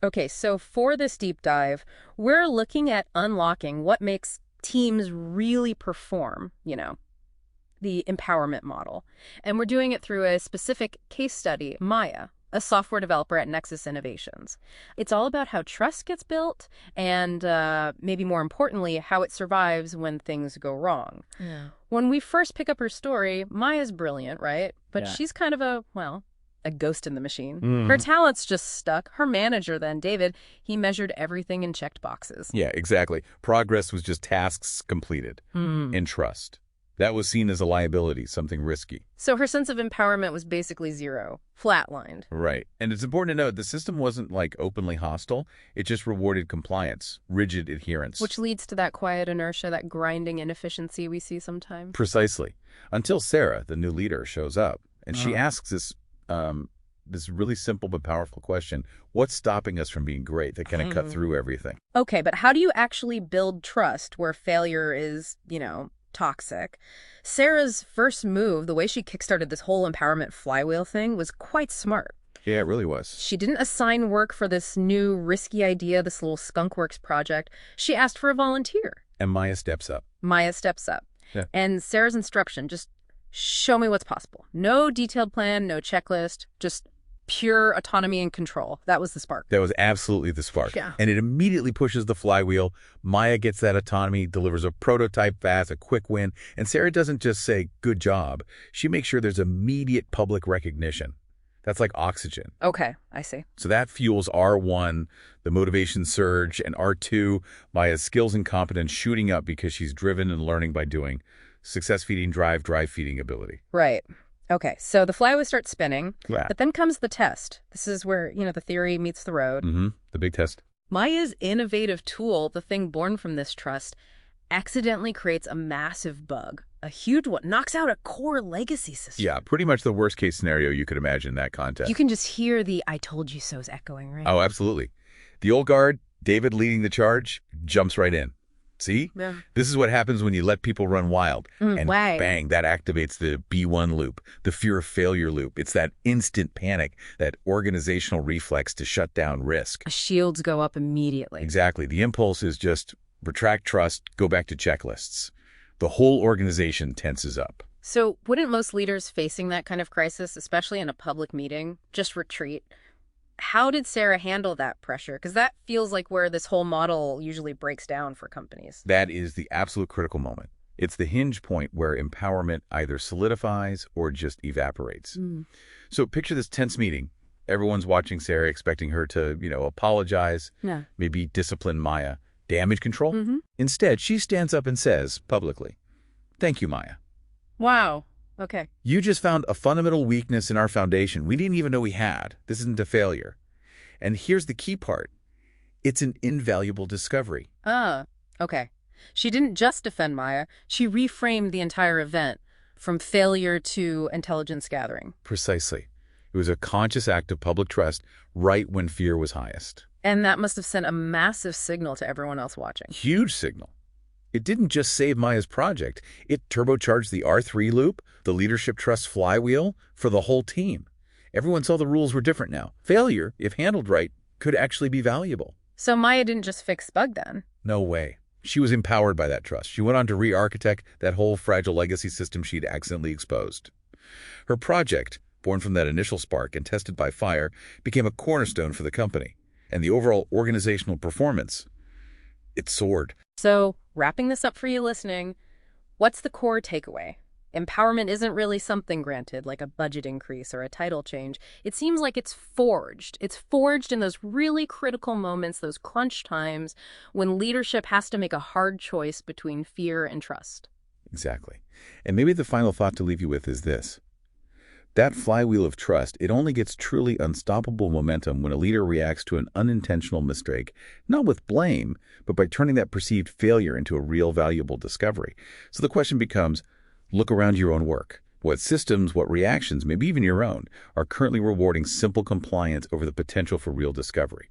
Okay, so for this deep dive, we're looking at unlocking what makes teams really perform, the empowerment model. And we're doing it through a specific case study, Maya, a software developer at Nexus Innovations. It's all about how trust gets built and maybe more importantly, how it survives when things go wrong. Yeah. When we first pick up her story, Maya's brilliant, right? But Yeah. she's kind of a ghost in the machine. Mhm. Her talent's just stuck. Her manager then, David, he measured everything and checked boxes. Yeah, exactly. Progress was just tasks completed. And trust. That was seen as a liability, something risky. So her sense of empowerment was basically zero, flatlined. Right. And it's important to note, the system wasn't like openly hostile. It just rewarded compliance, rigid adherence. Which leads to that quiet inertia, that grinding inefficiency we see sometimes. Precisely. Until Sarah, the new leader, shows up. And she asks this really simple but powerful question. What's stopping us from being great? That kind of cut through everything. Okay, but how do you actually build trust where failure is, toxic? Sarah's first move, the way she kickstarted this whole empowerment flywheel thing, was quite smart. Yeah, it really was. She didn't assign work for this new risky idea, this little skunkworks project. She asked for a volunteer. And Maya steps up. Maya steps up. Yeah. And Sarah's instruction, just show me what's possible. No detailed plan, no checklist, just pure autonomy and control. That was the spark. That was absolutely the spark. Yeah. And it immediately pushes the flywheel. Maya gets that autonomy, delivers a prototype fast, a quick win. And Sarah doesn't just say, good job. She makes sure there's immediate public recognition. That's like oxygen. Okay, I see. So that fuels R1, the motivation surge, and R2, Maya's skills and competence shooting up because she's driven and learning by doing. Success feeding drive feeding ability. Right. Okay, so the flywheel starts spinning, Yeah. but then comes the test. This is where, the theory meets the road. The big test. Maya's innovative tool, the thing born from this trust, accidentally creates a massive bug. A huge one, knocks out a core legacy system. Yeah, pretty much the worst case scenario you could imagine in that context. You can just hear the I told you so's echoing, right? Oh, absolutely. The old guard, David leading the charge, jumps right in. See? Yeah. This is what happens when you let people run wild. And right. bang, that activates the B1 loop, the fear of failure loop. It's that instant panic, that organizational reflex to shut down risk. Shields go up immediately. Exactly. The impulse is just retract trust, go back to checklists. The whole organization tenses up. So wouldn't most leaders facing that kind of crisis, especially in a public meeting, just retreat? How did Sarah handle that pressure? Because that feels like where this whole model usually breaks down for companies. That is the absolute critical moment. It's the hinge point where empowerment either solidifies or just evaporates. So picture this tense meeting. Everyone's watching Sarah, expecting her to, apologize, Yeah. maybe discipline Maya. Damage control? Mm-hmm. Instead, she stands up and says, publicly, "Thank you, Maya. Wow. Okay. You just found a fundamental weakness in our foundation we didn't even know we had. This isn't a failure. And here's the key part. It's an invaluable discovery." Okay. She didn't just defend Maya. She reframed the entire event from failure to intelligence gathering. Precisely. It was a conscious act of public trust right when fear was highest. And that must have sent a massive signal to everyone else watching. Huge signal. It didn't just save Maya's project. It turbocharged the R3 loop, the leadership trust flywheel, for the whole team. Everyone saw the rules were different now. Failure, if handled right, could actually be valuable. So Maya didn't just fix bug then. No way. She was empowered by that trust. She went on to re-architect that whole fragile legacy system she'd accidentally exposed. Her project, born from that initial spark and tested by fire, became a cornerstone for the company. And the overall organizational performance, it soared. So, wrapping this up for you listening, what's the core takeaway? Empowerment isn't really something granted, like a budget increase or a title change. It seems like it's forged. It's forged in those really critical moments, those crunch times, when leadership has to make a hard choice between fear and trust. Exactly. And maybe the final thought to leave you with is this. That flywheel of trust, it only gets truly unstoppable momentum when a leader reacts to an unintentional mistake, not with blame, but by turning that perceived failure into a real valuable discovery. So the question becomes, look around your own work. What systems, what reactions, maybe even your own, are currently rewarding simple compliance over the potential for real discovery?